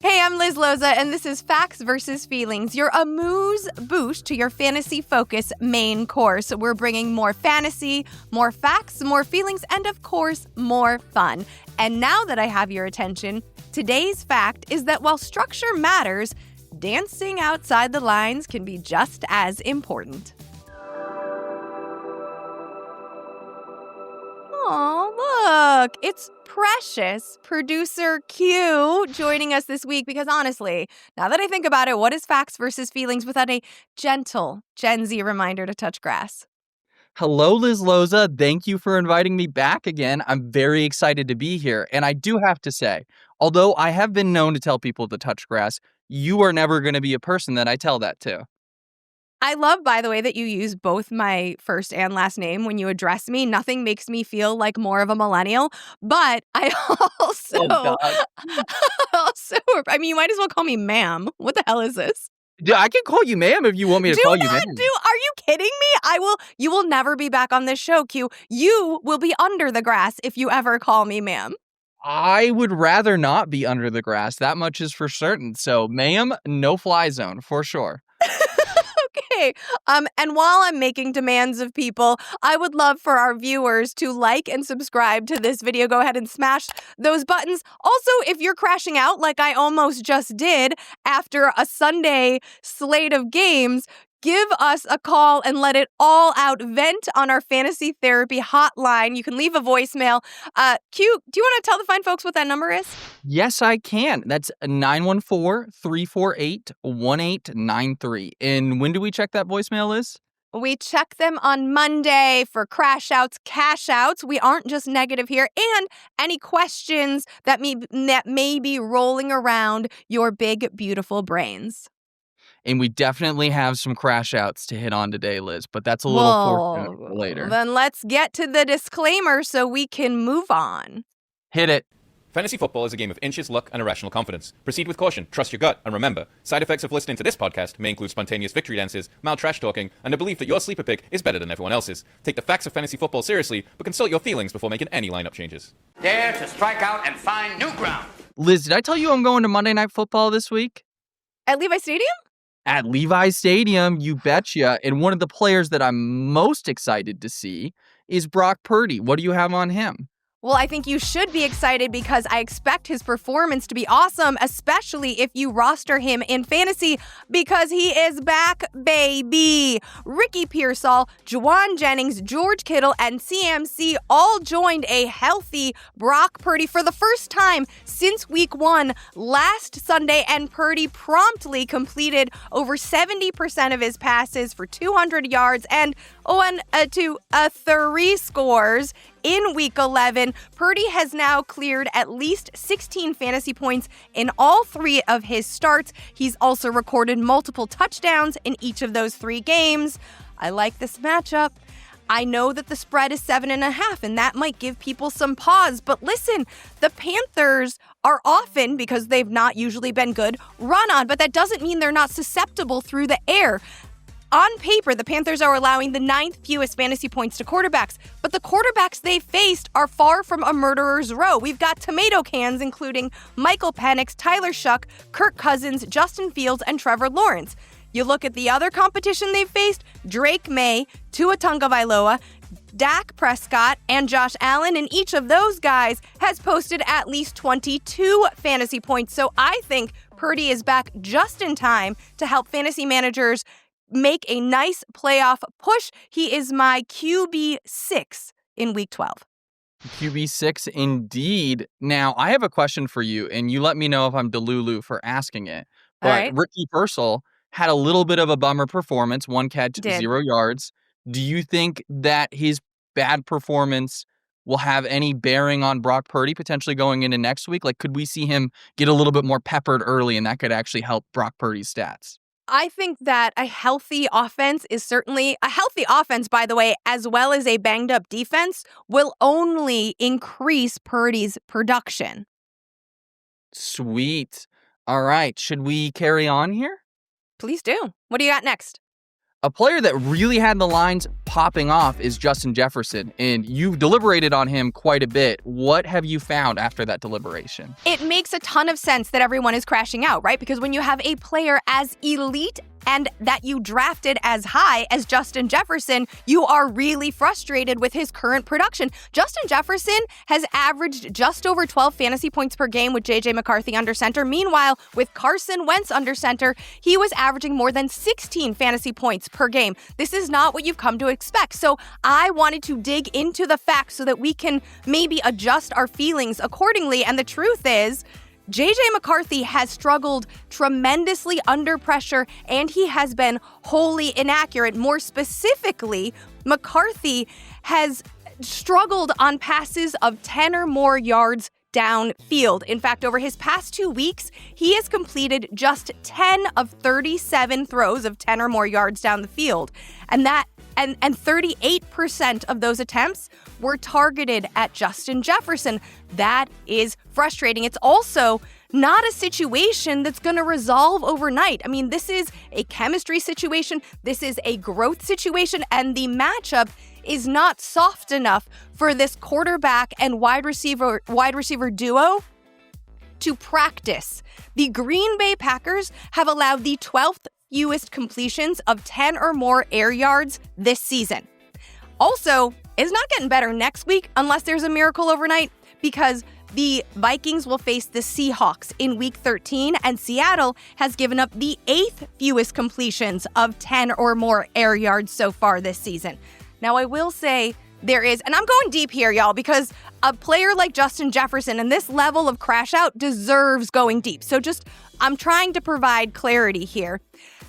Hey, I'm Liz Loza, and this is Facts versus Feelings, your amuse-bouche to your fantasy focus main course. We're bringing more fantasy, more facts, more feelings, and of course, more fun. And now that I have your attention, today's fact is that while structure matters, dancing outside the lines can be just as important. Oh, look, it's Precious, producer Q, joining us this week because honestly, now that I think about it, what is Facts versus Feelings without a gentle Gen Z reminder to touch grass? Hello, Liz Loza. Thank you for inviting me back again. I'm very excited to be here. And I do have to say, although I have been known to tell people to touch grass, you are never going to be a person that I tell that to. I love, by the way, that you use both my first and last name when you address me. Nothing makes me feel like more of a millennial, but I I mean, you might as well call me ma'am. What the hell is this? Yeah, I can call you ma'am if you want me to call you ma'am. Are you kidding me? You will never be back on this show, Q. You will be under the grass if you ever call me ma'am. I would rather not be under the grass. That much is for certain. So, ma'am, no fly zone for sure. Okay. And while I'm making demands of people, I would love for our viewers to like and subscribe to this video. Go ahead and smash those buttons. Also, if you're crashing out like I almost just did after a Sunday slate of games, give us a call and let it all out. Vent on our fantasy therapy hotline. You can leave a voicemail. Q, do you want to tell the fine folks what that number is? Yes, I can. That's 914-348-1893. And when do we check that voicemail, Liz? We check them on Monday for crash outs, cash outs. We aren't just negative here. And any questions that may be rolling around your big, beautiful brains. And we definitely have some crash outs to hit on today, Liz, but that's a little fortunate for later. Then let's get to the disclaimer so we can move on. Hit it. Fantasy football is a game of inches, luck, and irrational confidence. Proceed with caution, trust your gut, and remember, side effects of listening to this podcast may include spontaneous victory dances, mild trash talking, and a belief that your sleeper pick is better than everyone else's. Take the facts of fantasy football seriously, but consult your feelings before making any lineup changes. Dare to strike out and find new ground. Liz, did I tell you I'm going to Monday Night Football this week? At Levi Stadium? At Levi Stadium, you betcha. And one of the players that I'm most excited to see is Brock Purdy. What do you have on him? Well, I think you should be excited because I expect his performance to be awesome, especially if you roster him in fantasy because he is back, baby. Ricky Pearsall, Juwan Jennings, George Kittle, and CMC all joined a healthy Brock Purdy for the first time since week 1 last Sunday, and Purdy promptly completed over 70% of his passes for 200 yards and 3 scores. In Week 11, Purdy has now cleared at least 16 fantasy points in all 3 of his starts. He's also recorded multiple touchdowns in each of those 3 games. I like this matchup. I know that the spread is 7.5, and that might give people some pause. But listen, the Panthers are often, because they've not usually been good, run on, but that doesn't mean they're not susceptible through the air. On paper, the Panthers are allowing the 9th fewest fantasy points to quarterbacks, but the quarterbacks they faced are far from a murderer's row. We've got tomato cans, including Michael Penix, Tyler Shuck, Kirk Cousins, Justin Fields, and Trevor Lawrence. You look at the other competition they've faced, Drake May, Tua Tagovailoa, Dak Prescott, and Josh Allen, and each of those guys has posted at least 22 fantasy points. So I think Purdy is back just in time to help fantasy managers make a nice playoff push. He is my QB6 in Week 12. QB6 indeed. Now, I have a question for you, and you let me know if I'm Delulu for asking it. But All right. Ricky Pearsall had a little bit of a bummer performance, 1 catch, Did. 0 yards. Do you think that his bad performance will have any bearing on Brock Purdy potentially going into next week? Like, could we see him get a little bit more peppered early, and that could actually help Brock Purdy's stats? I think that a healthy offense is certainly a healthy offense, by the way, as well as a banged up defense will only increase Purdy's production. Sweet. All right. Should we carry on here? Please do. What do you got next? A player that really had the lines popping off is Justin Jefferson, and you've deliberated on him quite a bit. What have you found after that deliberation? It makes a ton of sense that everyone is crashing out, right? Because when you have a player as elite and that you drafted as high as Justin Jefferson, you are really frustrated with his current production. Justin Jefferson has averaged just over 12 fantasy points per game with J.J. McCarthy under center. Meanwhile, with Carson Wentz under center, he was averaging more than 16 fantasy points per game. This is not what you've come to expect. So I wanted to dig into the facts so that we can maybe adjust our feelings accordingly. And the truth is, J.J. McCarthy has struggled tremendously under pressure, and he has been wholly inaccurate. More specifically, McCarthy has struggled on passes of 10 or more yards downfield. In fact, over his past 2 weeks, he has completed just 10 of 37 throws of 10 or more yards down the field. And 38% of those attempts were targeted at Justin Jefferson. That is frustrating. It's also not a situation that's going to resolve overnight. I mean, this is a chemistry situation. This is a growth situation, and the matchup is not soft enough for this quarterback and wide receiver duo to practice. The Green Bay Packers have allowed the 12th fewest completions of 10 or more air yards this season. Also, it's not getting better next week unless there's a miracle overnight, because the Vikings will face the Seahawks in Week 13, and Seattle has given up the 8th fewest completions of 10 or more air yards so far this season. Now, I will say there is, and I'm going deep here, y'all, because a player like Justin Jefferson and this level of crash out deserves going deep. So I'm trying to provide clarity here.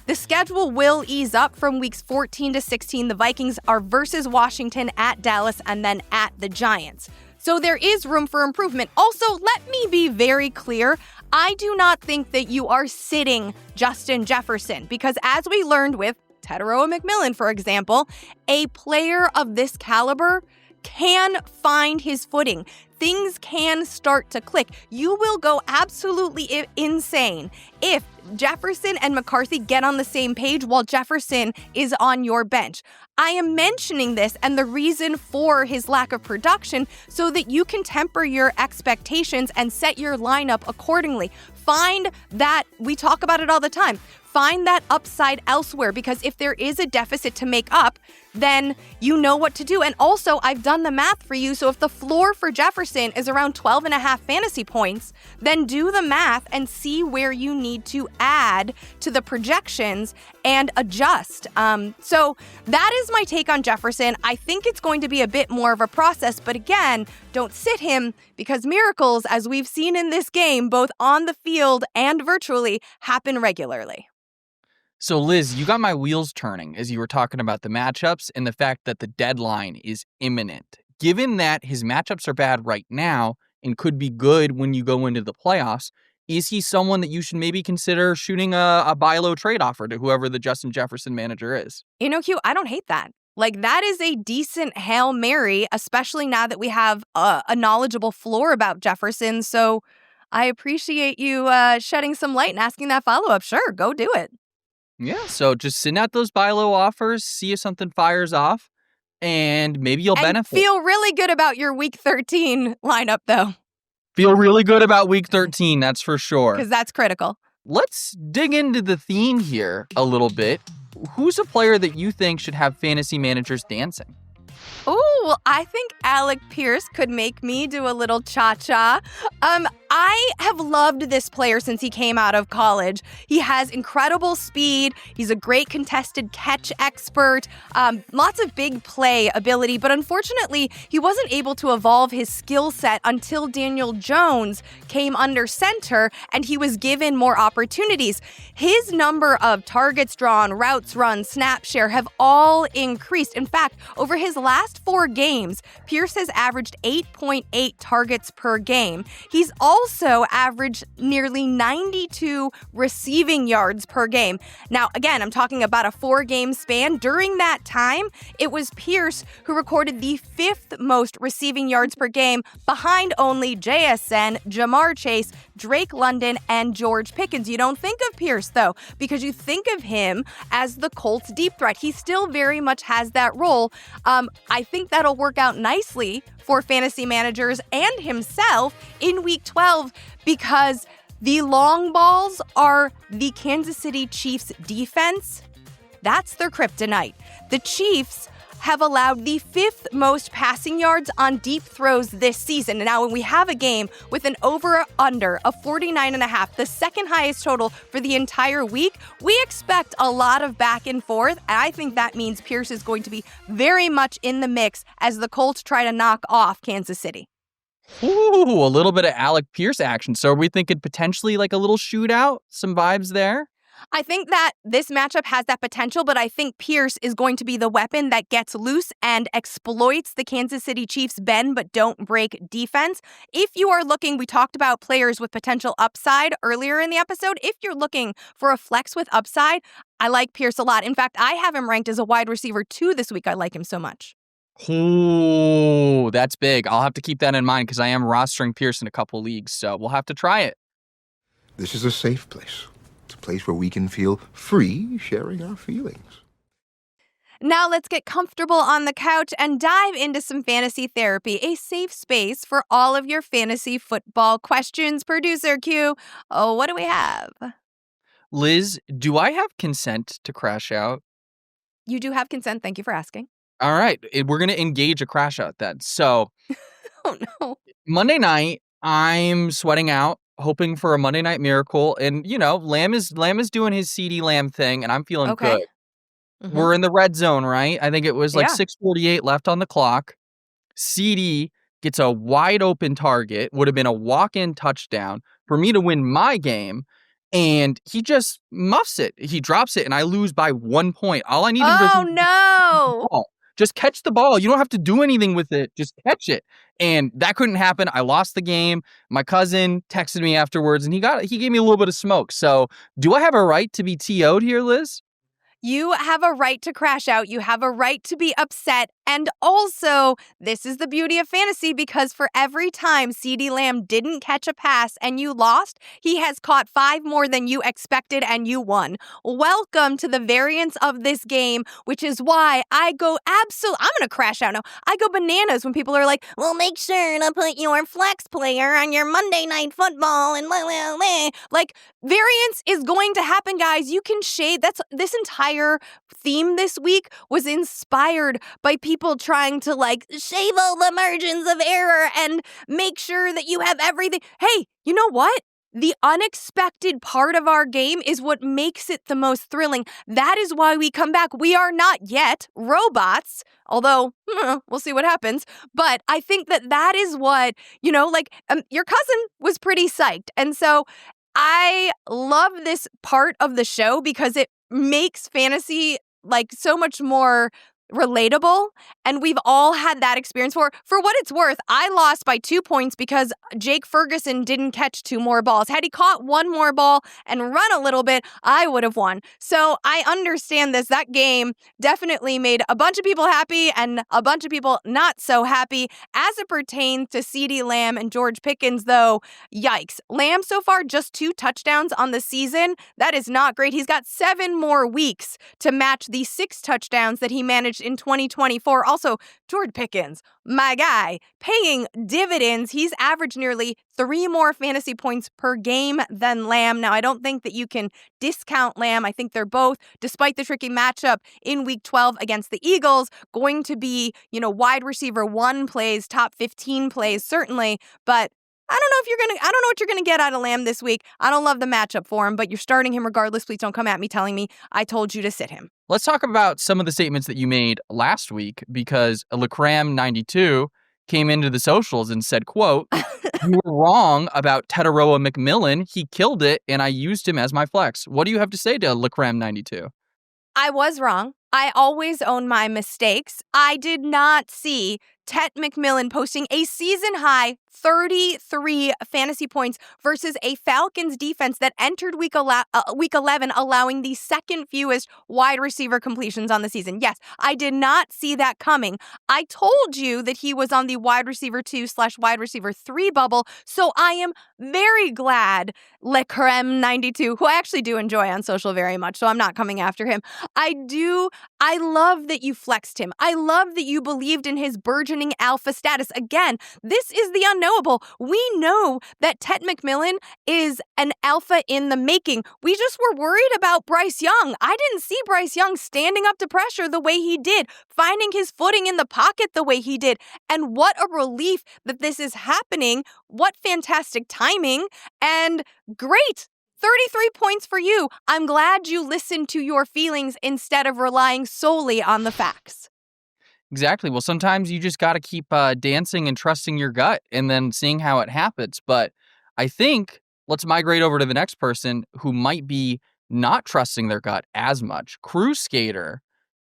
The schedule will ease up from weeks 14 to 16. The Vikings are versus Washington, at Dallas, and then at the Giants. So there is room for improvement. Also, let me be very clear. I do not think that you are sitting Justin Jefferson, because as we learned with Tetairoa McMillan, for example, a player of this caliber can find his footing. Things can start to click. You will go absolutely insane if Jefferson and McCarthy get on the same page while Jefferson is on your bench. I am mentioning this and the reason for his lack of production so that you can temper your expectations and set your lineup accordingly. Find that, we talk about it all the time, find that upside elsewhere, because if there is a deficit to make up, then you know what to do. And also, I've done the math for you. So if the floor for Jefferson is around 12.5 fantasy points, then do the math and see where you need to add to the projections and adjust. So that is my take on Jefferson. I think it's going to be a bit more of a process, but again, don't sit him, because miracles, as we've seen in this game, both on the field and virtually, happen regularly. So, Liz, you got my wheels turning as you were talking about the matchups and the fact that the deadline is imminent. Given that his matchups are bad right now and could be good when you go into the playoffs, is he someone that you should maybe consider shooting a buy low trade offer to whoever the Justin Jefferson manager is? You know, Q, I don't hate that. Like, that is a decent Hail Mary, especially now that we have a knowledgeable floor about Jefferson. So I appreciate you shedding some light and asking that follow-up. Sure, go do it. Yeah, so just send out those buy low offers, see if something fires off, and maybe you'll benefit. Feel really good about your Week 13 lineup, though. Feel really good about Week 13, that's for sure. Because that's critical. Let's dig into the theme here a little bit. Who's a player that you think should have fantasy managers dancing? Oh, well, I think Alec Pierce could make me do a little cha-cha. I have loved this player since he came out of college. He has incredible speed. He's a great contested catch expert, lots of big play ability, but unfortunately, he wasn't able to evolve his skill set until Daniel Jones came under center and he was given more opportunities. His number of targets drawn, routes run, snap share have all increased. In fact, over his last 4 games, Pierce has averaged 8.8 targets per game. He's also averaged nearly 92 receiving yards per game. Now, again, I'm talking about a 4-game span. During that time, it was Pierce who recorded the 5th most receiving yards per game, behind only JSN, Jamar Chase, Drake London, and George Pickens. You don't think of Pierce, though, because you think of him as the Colts' deep threat. He still very much has that role. I think that'll work out nicely for fantasy managers and himself in Week 12 because the long balls are the Kansas City Chiefs' defense. That's their kryptonite. The Chiefs have allowed the 5th most passing yards on deep throws this season. And now when we have a game with an over-under of 49.5, the second highest total for the entire week, we expect a lot of back and forth. And I think that means Pierce is going to be very much in the mix as the Colts try to knock off Kansas City. Ooh, a little bit of Alec Pierce action. So are we thinking potentially like a little shootout? Some vibes there? I think that this matchup has that potential, but I think Pierce is going to be the weapon that gets loose and exploits the Kansas City Chiefs' bend but don't break defense. If you are looking, we talked about players with potential upside earlier in the episode. If you're looking for a flex with upside, I like Pierce a lot. In fact, I have him ranked as a wide receiver 2 this week. I like him so much. Ooh, that's big. I'll have to keep that in mind because I am rostering Pierce in a couple leagues, so we'll have to try it. This is a safe place. It's a place where we can feel free sharing our feelings. Now let's get comfortable on the couch and dive into some fantasy therapy, a safe space for all of your fantasy football questions. Producer Q, what do we have? Liz, do I have consent to crash out? You do have consent. Thank you for asking. All right, we're going to engage a crash out then. So, Oh, no. Monday night, I'm sweating out, hoping for a Monday night miracle. And, you know, Lamb is doing his CeeDee Lamb thing, and I'm feeling good. Mm-hmm. We're in the red zone, right? I think it was like Yeah. 6:48 left on the clock. CeeDee gets a wide open target, would have been a walk-in touchdown for me to win my game. And he just muffs it. He drops it, and I lose by 1 point. All I need Oh, no. Just catch the ball. You don't have to do anything with it. Just catch it. And that couldn't happen. I lost the game. My cousin texted me afterwards, and he gave me a little bit of smoke. So do I have a right to be TO'd here, Liz? You have a right to crash out. You have a right to be upset. And also, this is the beauty of fantasy because for every time CeeDee Lamb didn't catch a pass and you lost, he has caught 5 more than you expected and you won. Welcome to the variance of this game, which is why I go I'm going to crash out now. I go bananas when people are like, well, make sure to put your flex player on your Monday Night Football and blah, blah, blah. Like, variance is going to happen, guys. You can shade. This entire theme this week was inspired by people trying to like shave all the margins of error and make sure that you have everything. Hey, you know what? The unexpected part of our game is what makes it the most thrilling. That is why we come back. We are not yet robots, although we'll see what happens. But I think that is what, your cousin was pretty psyched. And so I love this part of the show because it makes fantasy like so much more relatable, and we've all had that experience. For what it's worth, I lost by 2 points because Jake Ferguson didn't catch 2 more balls. Had he caught 1 more ball and run a little bit, I would have won. So I understand this. That game definitely made a bunch of people happy and a bunch of people not so happy. As it pertains to CeeDee Lamb and George Pickens, though, yikes. Lamb so far just 2 touchdowns on the season. That is not great. He's got 7 more weeks to match the 6 touchdowns that he managed in 2024. Also, George Pickens, my guy, paying dividends. He's averaged nearly 3 more fantasy points per game than Lamb. Now, I don't think that you can discount Lamb. I think they're both, despite the tricky matchup in Week 12 against the Eagles, going to be, wide receiver 1 plays, top 15 plays, certainly. But I don't know what you're gonna get out of Lamb this week. I don't love the matchup for him, but you're starting him regardless. Please don't come at me telling me I told you to sit him. Let's talk about some of the statements that you made last week because Lacram92 came into the socials and said, quote, you were wrong about Tetaroa McMillan. He killed it, and I used him as my flex. What do you have to say to Lacram92? I was wrong. I always own my mistakes. I did not see Tet McMillan posting a season-high 33 fantasy points versus a Falcons defense that entered week 11 allowing the second fewest wide receiver completions on the season. Yes, I did not see that coming. I told you that he was on the wide receiver 2/wide receiver 3 bubble, so I am very glad Le Creme 92, who I actually do enjoy on social very much, so I'm not coming after him. I love that you flexed him. I love that you believed in his burgeoning alpha status. Again, this is the unknowable. We know that Tet McMillan is an alpha in the making. We just were worried about Bryce Young. I didn't see Bryce Young standing up to pressure the way he did, finding his footing in the pocket the way he did. And what a relief that this is happening. What fantastic timing. And great. 33 points for you. I'm glad you listened to your feelings instead of relying solely on the facts. Exactly. Well, sometimes you just got to keep dancing and trusting your gut and then seeing how it happens. But I think let's migrate over to the next person who might be not trusting their gut as much. Cruise Skater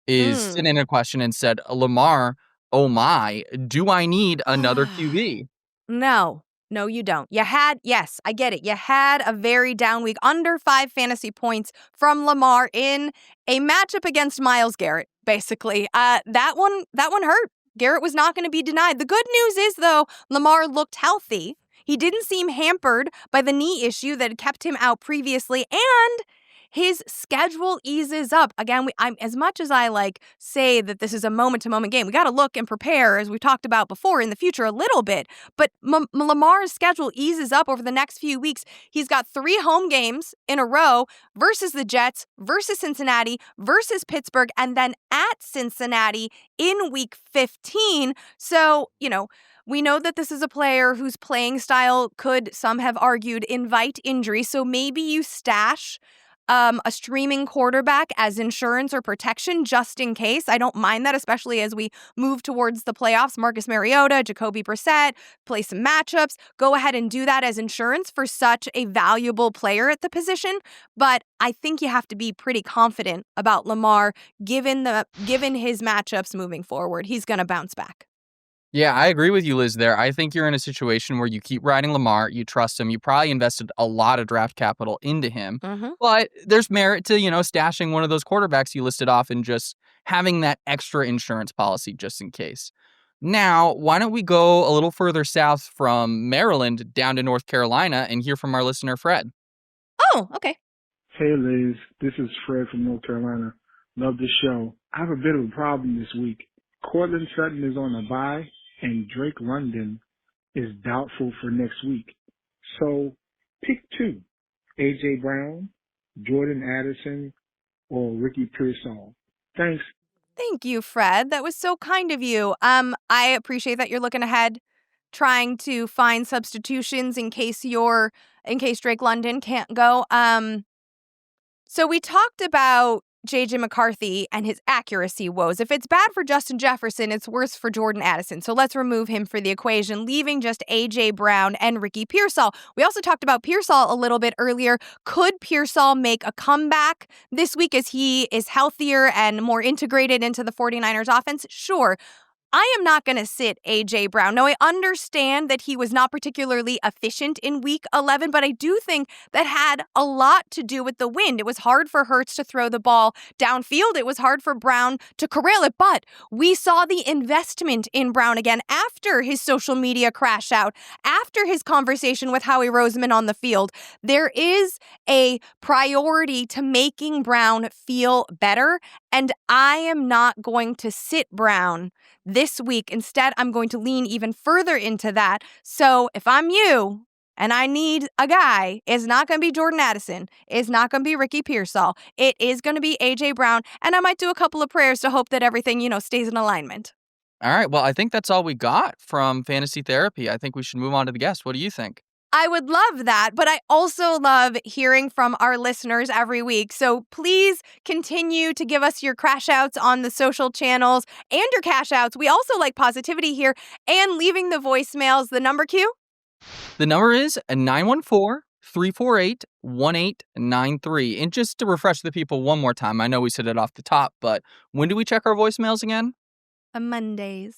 is sitting in a question and said, Lamar, oh my, do I need another QB? No, you don't. Yes, I get it. You had a very down week, under 5 fantasy points from Lamar in a matchup against Myles Garrett, basically. That one hurt. Garrett was not going to be denied. The good news is, though, Lamar looked healthy. He didn't seem hampered by the knee issue that had kept him out previously, and his schedule eases up. Again, I'm as much as I say that this is a moment-to-moment game, we got to look and prepare, as we've talked about before, in the future a little bit. But Lamar's schedule eases up over the next few weeks. He's got 3 home games in a row versus the Jets, versus Cincinnati, versus Pittsburgh, and then at Cincinnati in week 15. So, we know that this is a player whose playing style could, some have argued, invite injury. So maybe you stash a streaming quarterback as insurance or protection just in case. I don't mind that, especially as we move towards the playoffs. Marcus Mariota, Jacoby Brissett, play some matchups. Go ahead and do that as insurance for such a valuable player at the position. But I think you have to be pretty confident about Lamar given his matchups moving forward. He's going to bounce back. Yeah, I agree with you, Liz, there. I think you're in a situation where you keep riding Lamar, you trust him, you probably invested a lot of draft capital into him, but there's merit to, stashing one of those quarterbacks you listed off and just having that extra insurance policy just in case. Now, why don't we go a little further south from Maryland down to North Carolina and hear from our listener, Fred. Oh, okay. Hey, Liz. This is Fred from North Carolina. Love the show. I have a bit of a problem this week. Cortland Sutton is on a bye, and Drake London is doubtful for next week. So pick 2, A.J. Brown, Jordan Addison, or Ricky Pearsall. Thanks. Thank you, Fred. That was so kind of you. I appreciate that you're looking ahead, trying to find substitutions in case Drake London can't go. So we talked about J.J. McCarthy and his accuracy woes. If it's bad for Justin Jefferson, it's worse for Jordan Addison. So let's remove him for the equation, leaving just A.J. Brown and Ricky Pearsall. We also talked about Pearsall a little bit earlier. Could Pearsall make a comeback this week as he is healthier and more integrated into the 49ers offense? Sure. I am not going to sit A.J. Brown. Now, I understand that he was not particularly efficient in week 11, but I do think that had a lot to do with the wind. It was hard for Hurts to throw the ball downfield. It was hard for Brown to corral it, but we saw the investment in Brown again after his social media crash out, after his conversation with Howie Roseman on the field. There is a priority to making Brown feel better, and I am not going to sit Brown this week. Instead, I'm going to lean even further into that. So if I'm you and I need a guy, it's not going to be Jordan Addison. It's not going to be Ricky Pearsall. It is going to be A.J. Brown. And I might do a couple of prayers to hope that everything, stays in alignment. All right. Well, I think that's all we got from Fantasy Therapy. I think we should move on to the guest. What do you think? I would love that, but I also love hearing from our listeners every week. So please continue to give us your crash outs on the social channels and your cash outs. We also like positivity here and leaving the voicemails. The number, Q? The number is 914 888-348-1893. And just to refresh the people one more time, I know we said it off the top, but when do we check our voicemails again? Mondays.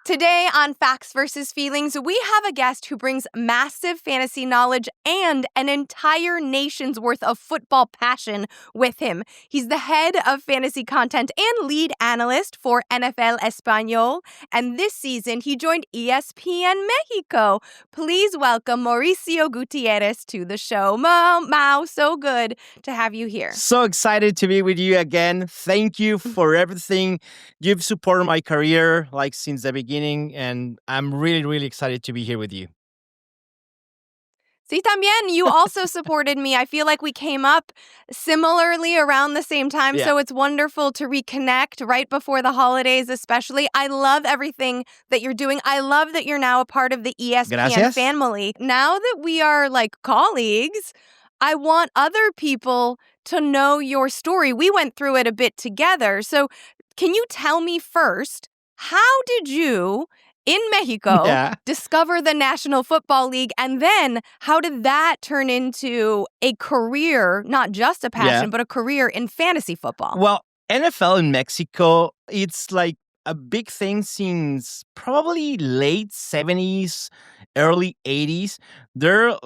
Today on Facts versus Feelings, we have a guest who brings massive fantasy knowledge and an entire nation's worth of football passion with him. He's the head of fantasy content and lead analyst for NFL Español, and this season he joined ESPN Mexico. Please welcome Mauricio Gutiérrez to the show. Mau, so good to have you here. So excited to be with you again. Thank you for everything. You've supported my career since the beginning. And I'm really, really excited to be here with you. Sí, también. You also supported me. I feel like we came up similarly around the same time, so it's wonderful to reconnect right before the holidays especially. I love everything that you're doing. I love that you're now a part of the ESPN family. Now that we are colleagues, I want other people to know your story. We went through it a bit together. So can you tell me first, how did you, in Mexico, discover the National Football League? And then how did that turn into a career, not just a passion, but a career in fantasy football? Well, NFL in Mexico, it's a big thing since probably late 70s, early 80s. There are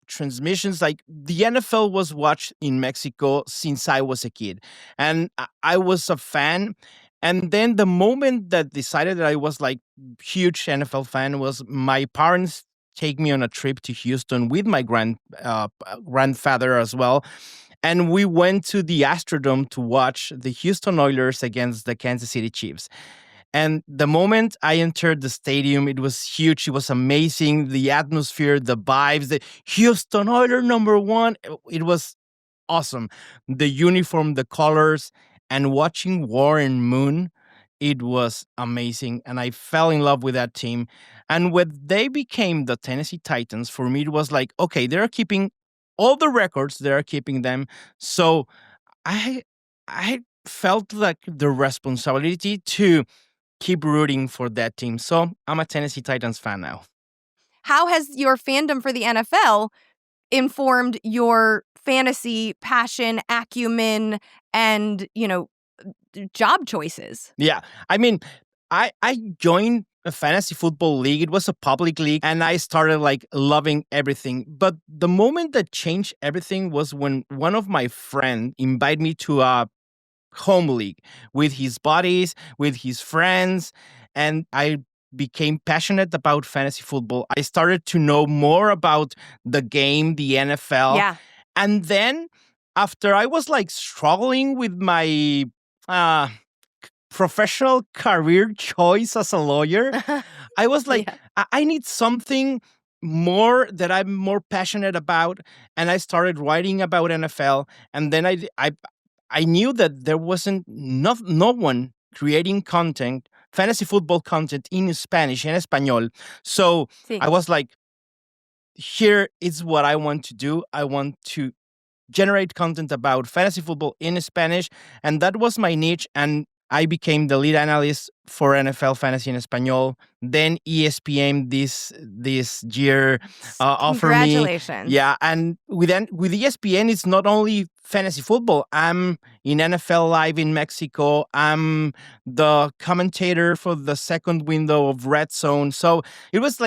transmissions, the NFL was watched in Mexico since I was a kid. And I was a fan. And then the moment that decided that I was huge NFL fan was my parents take me on a trip to Houston with my grandfather as well. And we went to the Astrodome to watch the Houston Oilers against the Kansas City Chiefs. And the moment I entered the stadium, it was huge. It was amazing. The atmosphere, the vibes, the Houston Oilers #1. It was awesome. The uniform, the colors. And watching Warren Moon, it was amazing. And I fell in love with that team. And when they became the Tennessee Titans, for me, it was okay, they're keeping all the records. They're keeping them. So I felt the responsibility to keep rooting for that team. So I'm a Tennessee Titans fan now. How has your fandom for the NFL informed your fantasy passion, acumen, and, job choices? Yeah. I mean, I joined a fantasy football league. It was a public league, and I started loving everything. But the moment that changed everything was when one of my friends invited me to a home league with his buddies, with his friends, and I became passionate about fantasy football. I started to know more about the game, the NFL. Yeah. And then after I was struggling with my professional career choice as a lawyer, I was I need something more that I'm more passionate about. And I started writing about NFL. And then I knew that there wasn't no one creating content, fantasy football content in Spanish, in Español. So I was here is what I want to do. I want to generate content about fantasy football in Spanish. And that was my niche. And I became the lead analyst for NFL Fantasy in Español. Then ESPN this year offered me. Congratulations. Yeah, and with ESPN, it's not only fantasy football. I'm in NFL Live in Mexico. I'm the commentator for the second window of Red Zone. So it was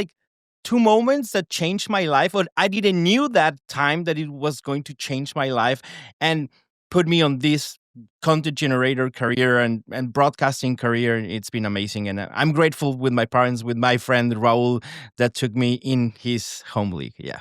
2 moments that changed my life. But I didn't knew that time that it was going to change my life and put me on this content generator career and broadcasting career. It's been amazing. And I'm grateful with my parents, with my friend Raul that took me in his home league. Yeah.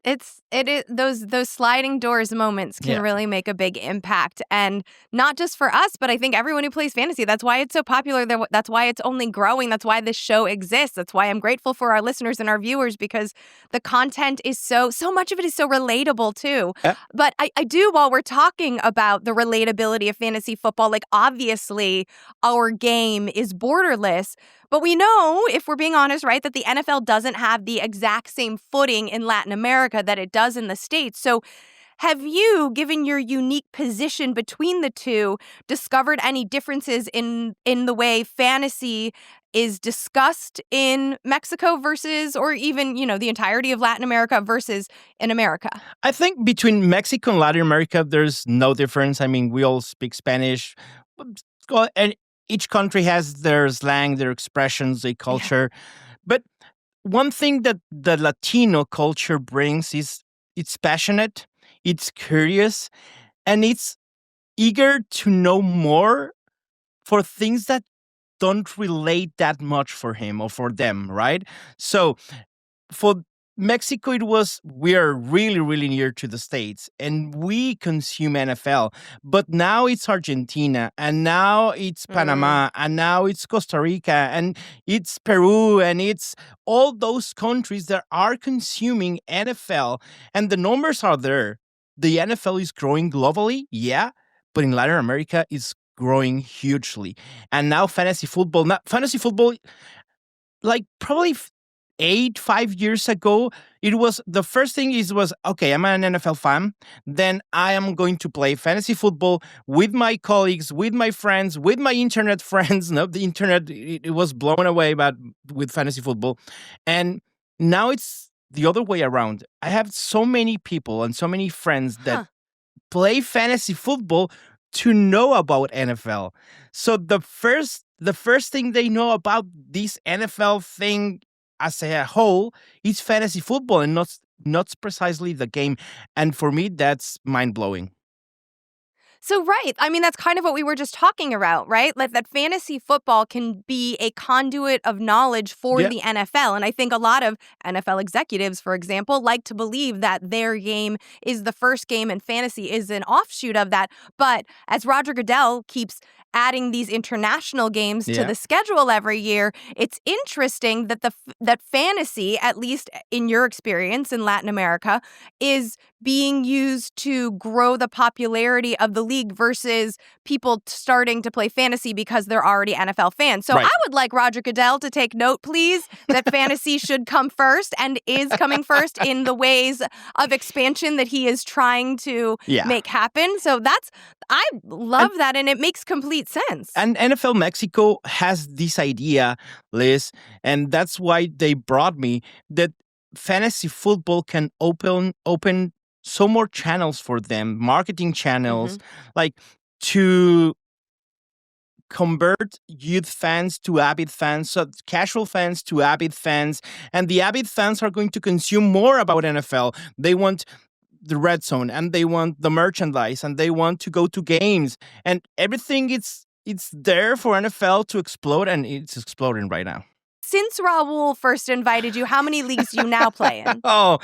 It is those sliding doors moments can really make a big impact, and not just for us, but I think everyone who plays fantasy. That's why it's so popular. That's why it's only growing. That's why this show exists. That's why I'm grateful for our listeners and our viewers, because the content is so much of it is so relatable too. But I do, while we're talking about the relatability of fantasy football, obviously our game is borderless. But we know, if we're being honest, right, that the NFL doesn't have the exact same footing in Latin America that it does in the States. So have you, given your unique position between the two, discovered any differences in the way fantasy is discussed in Mexico versus, or even, the entirety of Latin America versus in America? I think between Mexico and Latin America, there's no difference. I mean, we all speak Spanish, and each country has their slang, their expressions, their culture. But one thing that the Latino culture brings is it's passionate, it's curious, and it's eager to know more for things that don't relate that much for him or for them, right? So for Mexico, we are really, really near to the States and we consume NFL. But now it's Argentina, and now it's Panama, and now it's Costa Rica, and it's Peru, and it's all those countries that are consuming NFL. And the numbers are there. The NFL is growing globally, yeah, but in Latin America, it's growing hugely. And now fantasy football, like probably 5 years ago, it was the first thing was, okay, I'm an NFL fan. Then I am going to play fantasy football with my colleagues, with my friends, with my internet friends. No, the internet, it was blown away with fantasy football. And now it's the other way around. I have so many people and so many friends that play fantasy football to know about NFL. So the first thing they know about this NFL thing as a whole is fantasy football, and not precisely the game. And for me, that's mind-blowing. So, right. I mean, that's kind of what we were just talking about, right? Like that fantasy football can be a conduit of knowledge for the NFL. And I think a lot of NFL executives, for example, like to believe that their game is the first game and fantasy is an offshoot of that. But as Roger Goodell keeps adding these international games to the schedule every year, it's interesting that that fantasy, at least in your experience in Latin America, is being used to grow the popularity of the league versus people starting to play fantasy because they're already NFL fans. So I would like Roger Goodell to take note, please, that fantasy should come first and is coming first in the ways of expansion that he is trying to make happen. So I love that, and it makes complete sense. And NFL Mexico has this idea, Liz, and that's why they brought me, that fantasy football can open so more channels for them, marketing channels, like to convert youth fans to avid fans, so casual fans to avid fans. And the avid fans are going to consume more about NFL. They want the red zone, and they want the merchandise, and they want to go to games, and everything it's there for NFL to explode, and it's exploding right now. Since Raul first invited you, how many leagues do you now play in? Oh,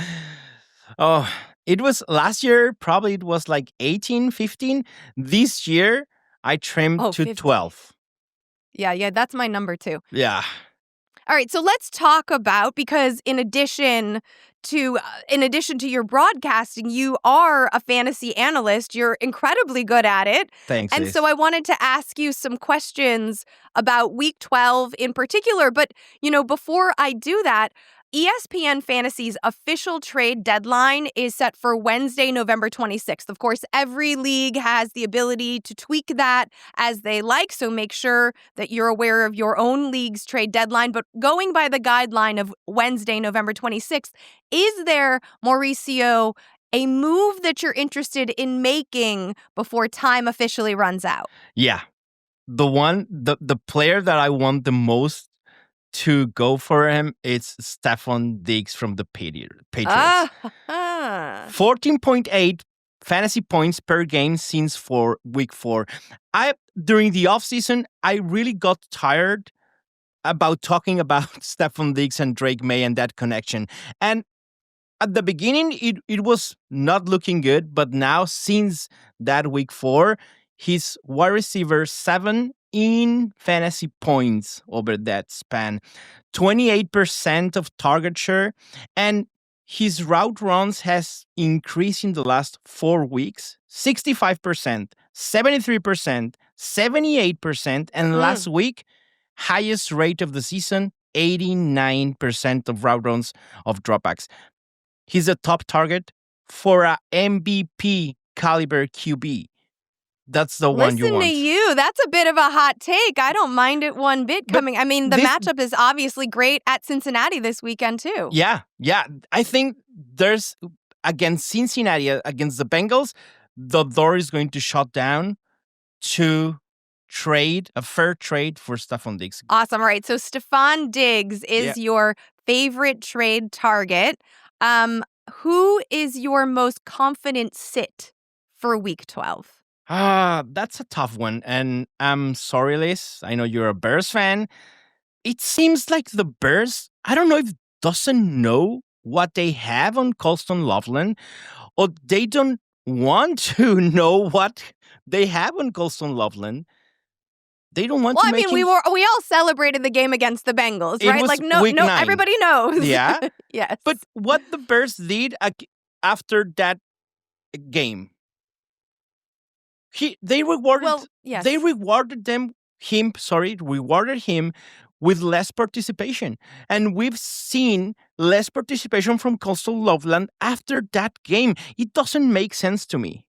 it was last year, probably it was like 18, 15. This year, I trimmed to 15. 12. Yeah, that's my number too. Yeah. All right, so let's talk about, because in addition to your broadcasting, you are a fantasy analyst. You're incredibly good at it. Thanks. And so I wanted to ask you some questions about Week 12 in particular. But, before I do that, ESPN Fantasy's official trade deadline is set for Wednesday, November 26th. Of course, every league has the ability to tweak that as they like, so make sure that you're aware of your own league's trade deadline. But going by the guideline of Wednesday, November 26th, is there, Mauricio, a move that you're interested in making before time officially runs out? Yeah. The player that I want the most to go for him, it's Stefon Diggs from the Patriots. 14.8 fantasy points per game since for week 4. During the offseason, I really got tired about talking about Stefon Diggs and Drake May and that connection. And at the beginning, it was not looking good, but now since that week 4, he's wide receiver 7 in fantasy points over that span, 28% of target share, and his route runs has increased in the last 4 weeks, 65%, 73%, 78%, and last week, highest rate of the season, 89% of route runs of dropbacks. He's a top target for a MVP caliber QB. That's the one you Listen want. to you. That's a bit of a hot take. I don't mind it one bit coming. I mean, the matchup is obviously great at Cincinnati this weekend, too. Yeah. I think there's, against Cincinnati, against the Bengals, the door is going to shut down to trade, a fair trade for Stephon Diggs. Awesome. All right. So Stephon Diggs is your favorite trade target. Who is your most confident sit for Week 12? That's a tough one. And I'm sorry, Liz. I know you're a Bears fan. It seems like the Bears, I don't know if doesn't know what they have on Colston Loveland, or they don't want to know what they have on Colston Loveland. They don't want to make we all celebrated the game against the Bengals, right? Was like no, week 9. Everybody knows. Yeah. Yes. But what the Bears did after that game, they rewarded him with less participation. And we've seen less participation from Coastal Loveland after that game. It doesn't make sense to me.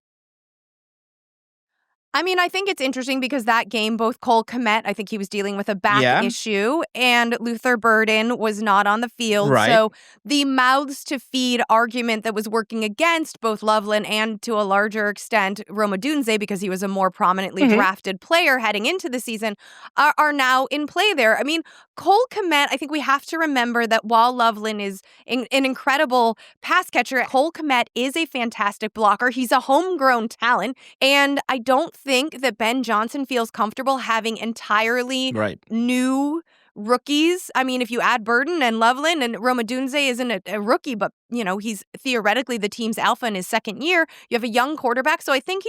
I mean, I think it's interesting because that game, both Cole Kmet, I think he was dealing with a back issue, and Luther Burden was not on the field. Right. So the mouths to feed argument that was working against both Loveland and, to a larger extent, Rome Odunze, because he was a more prominently drafted player heading into the season, are now in play there. I mean, Cole Kmet, I think we have to remember that while Loveland is an incredible pass catcher, Cole Kmet is a fantastic blocker. He's a homegrown talent, and I don't think that Ben Johnson feels comfortable having entirely new rookies. I mean, if you add Burden and Loveland, and Rome Odunze isn't a rookie, but, you know, he's theoretically the team's alpha in his second year. You have a young quarterback. So I think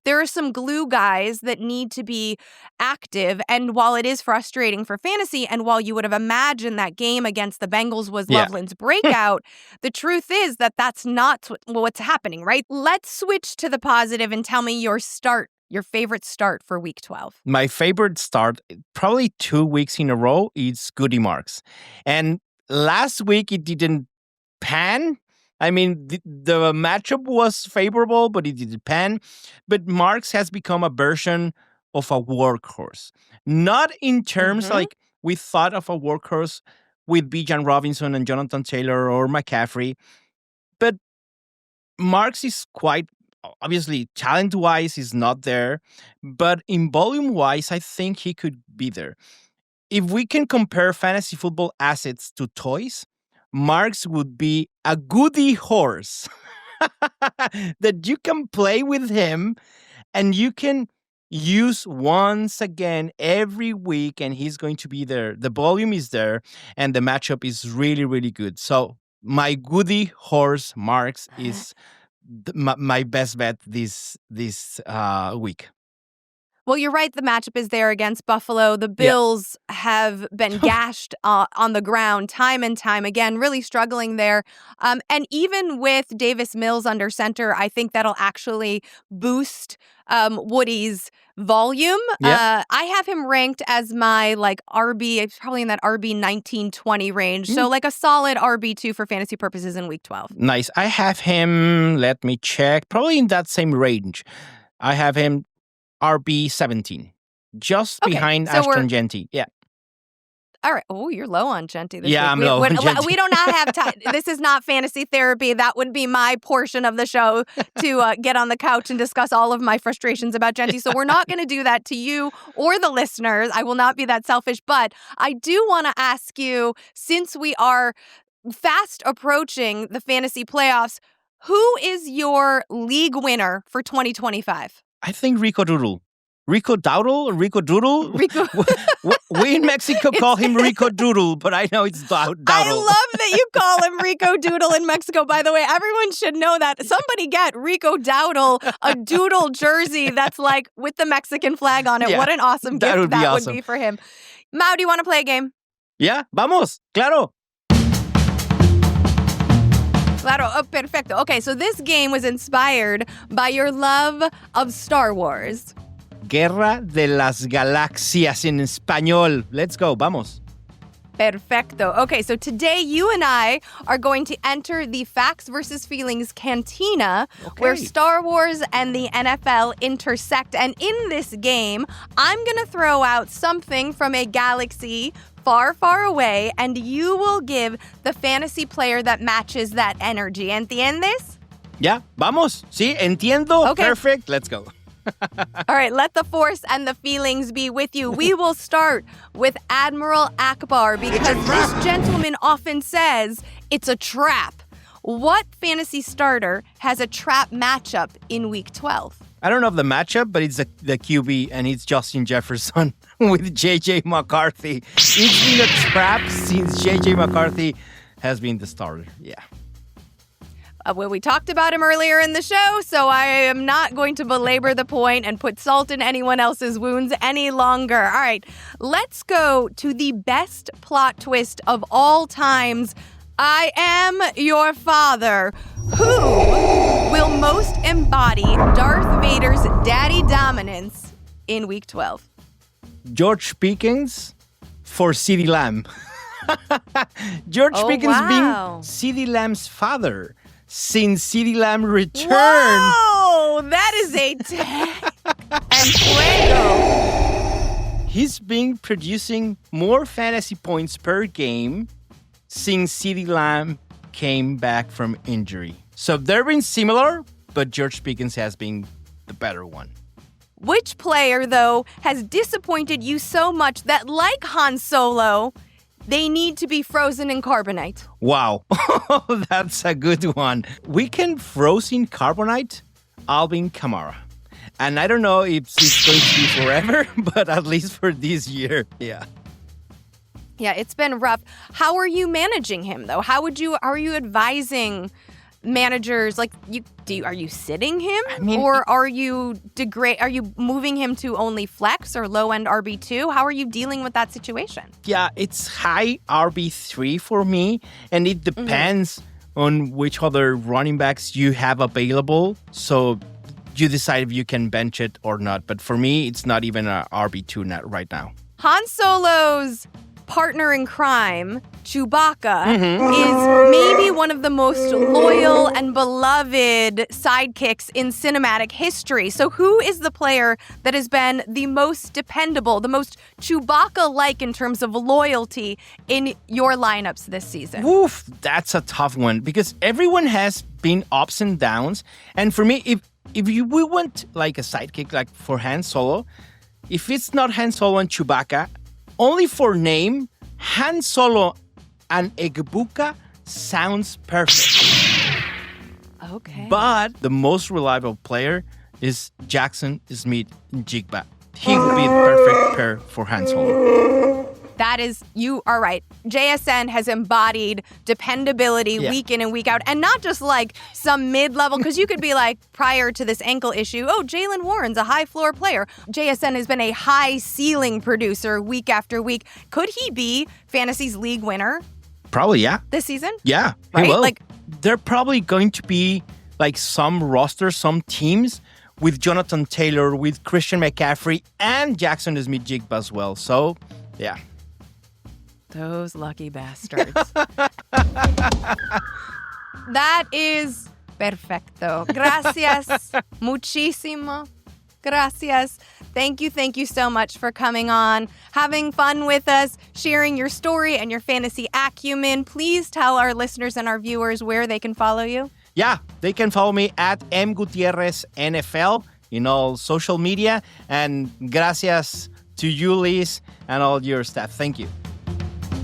there are some glue guys that need to be active. And while it is frustrating for fantasy, and while you would have imagined that game against the Bengals was Loveland's breakout, the truth is that that's not what's happening, right? Let's switch to the positive and tell me your favorite start for Week 12. My favorite start, probably 2 weeks in a row, is Goody Marks. And last week, it didn't pan. I mean, the matchup was favorable, but it didn't pan. But Marks has become a version of a workhorse. Not in terms like we thought of a workhorse with Bijan Robinson and Jonathan Taylor or McCaffrey. But Marks is quite, obviously, talent-wise, he's not there. But in volume-wise, I think he could be there. If we can compare fantasy football assets to toys, Marks would be a goody horse that you can play with him and you can use once again every week, and he's going to be there. The volume is there, and the matchup is really, really good. So my goody horse, Marks, is my best bet this week. Well, you're right. The matchup is there against Buffalo. The Bills have been gashed on the ground time and time again, really struggling there. And even with Davis Mills under center, I think that'll actually boost Woody's volume. I have him ranked as my RB, probably in that RB 19-20 range. So like a solid RB2 for fantasy purposes in Week 12. Nice. I have him, let me check, probably in that same range. I have him RB 17, just behind Ashton Genty. Yeah. All right. Oh, you're low on Genty this week. I'm low on Genty. We do not have time. This is not fantasy therapy. That would be my portion of the show to get on the couch and discuss all of my frustrations about Genty. So we're not going to do that to you or the listeners. I will not be that selfish. But I do want to ask you, since we are fast approaching the fantasy playoffs, who is your league winner for 2025? I think Rico Doodle. Rico Dowdle? Rico Doodle? Rico. We in Mexico call him Rico Doodle, but I know it's Dowdle. I love that you call him Rico Doodle in Mexico, by the way. Everyone should know that. Somebody get Rico Dowdle a Doodle jersey that's like with the Mexican flag on it. Yeah, What an awesome gift would would be for him. Mau, do you want to play a game? Yeah, vamos, claro. Claro, oh, perfecto. Okay, so this game was inspired by your love of Star Wars. Guerra de las Galaxias in español. Let's go, vamos. Perfecto. Okay, so today you and I are going to enter the Facts versus Feelings Cantina, where Star Wars and the NFL intersect. And in this game, I'm going to throw out something from a galaxy far, far away, and you will give the fantasy player that matches that energy. ¿Entiendes? Yeah, vamos. Sí, entiendo. Okay. Perfect. Let's go. All right, let the force and the feelings be with you. We will start with Admiral Akbar because this gentleman often says it's a trap. What fantasy starter has a trap matchup in Week 12? I don't know the matchup, but it's the QB, and it's Justin Jefferson with J.J. McCarthy. It's been a trap since J.J. McCarthy has been the starter. Yeah. Well, we talked about him earlier in the show, so I am not going to belabor the point and put salt in anyone else's wounds any longer. All right, let's go to the best plot twist of all times. I am your father. Who will most embody Darth Vader's daddy dominance in Week 12? George Pickens for CeeDee Lamb. George Pickens being CeeDee Lamb's father. Since CeeDee Lamb returned. Whoa! That is a and fuego. He's been producing more fantasy points per game since CeeDee Lamb came back from injury. So they've been similar, but George Pickens has been the better one. Which player, though, has disappointed you so much that, like Han Solo, they need to be frozen in carbonite? Wow, that's a good one. We can froze in carbonite Alvin Kamara. And I don't know if it's going to be forever, but at least for this year, yeah. Yeah, it's been rough. How are you managing him, though? Are you advising managers, like, are you sitting him? Or are you moving him to only flex or low-end RB2? How are you dealing with that situation? Yeah, it's high RB3 for me, and it depends on which other running backs you have available. So you decide if you can bench it or not. But for me, it's not even a RB2 right now. Han Solo's partner in crime, Chewbacca, is maybe one of the most loyal and beloved sidekicks in cinematic history. So who is the player that has been the most dependable, the most Chewbacca-like in terms of loyalty in your lineups this season? Oof, that's a tough one because everyone has been ups and downs. And for me, if we went like a sidekick, like for Han Solo, if it's not Han Solo and Chewbacca, only for name, Han Solo and Egbuka sounds perfect. Okay. But the most reliable player is Jackson Smith-Njigba. He would be the perfect pair for Han Solo. That is, you are right. JSN has embodied dependability week in and week out. And not just like some mid-level, because you could be like, prior to this ankle issue, Jalen Warren's a high-floor player. JSN has been a high-ceiling producer week after week. Could he be Fantasy's league winner? Probably, yeah. This season? Yeah, right? He will. Like, they're probably going to be like some rosters, some teams with Jonathan Taylor, with Christian McCaffrey, and Jackson Smith-Njigba as well. So, yeah. Those lucky bastards. That is perfecto. Gracias. Muchísimo. Gracias. Thank you so much for coming on, having fun with us, sharing your story and your fantasy acumen. Please tell our listeners and our viewers where they can follow you. Yeah, they can follow me at mgutierrez NFL in all social media. And gracias to you, Liz, and all your staff. Thank you.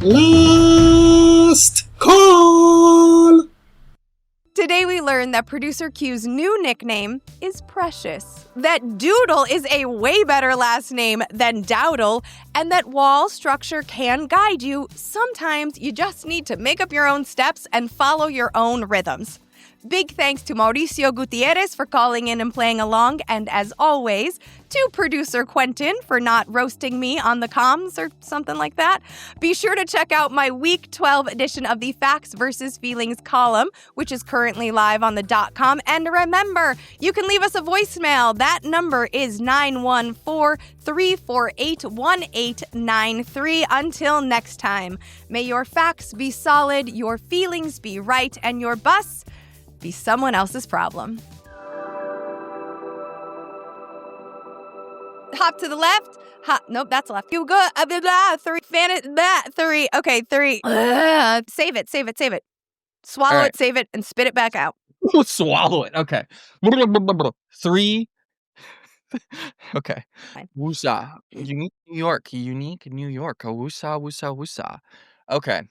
Last call! Today we learned that Producer Q's new nickname is Precious, that Doodle is a way better last name than Dowdle, and that while structure can guide you, sometimes you just need to make up your own steps and follow your own rhythms. Big thanks to Mauricio Gutiérrez for calling in and playing along, and as always, to producer Quentin for not roasting me on the comms or something like that. Be sure to check out my Week 12 edition of the Facts versus Feelings column, which is currently live on the .com. And remember, you can leave us a voicemail. That number is 914-348-1893. Until next time, may your facts be solid, your feelings be right, and your bus be someone else's problem. Hop to the left. Nope, that's left. You go. Three. Okay, 3. Save it. Swallow All right. it, save it, and spit it back out. Swallow it. Okay. 3. Okay. Fine. Woosah. Unique New York. Woosah. Okay.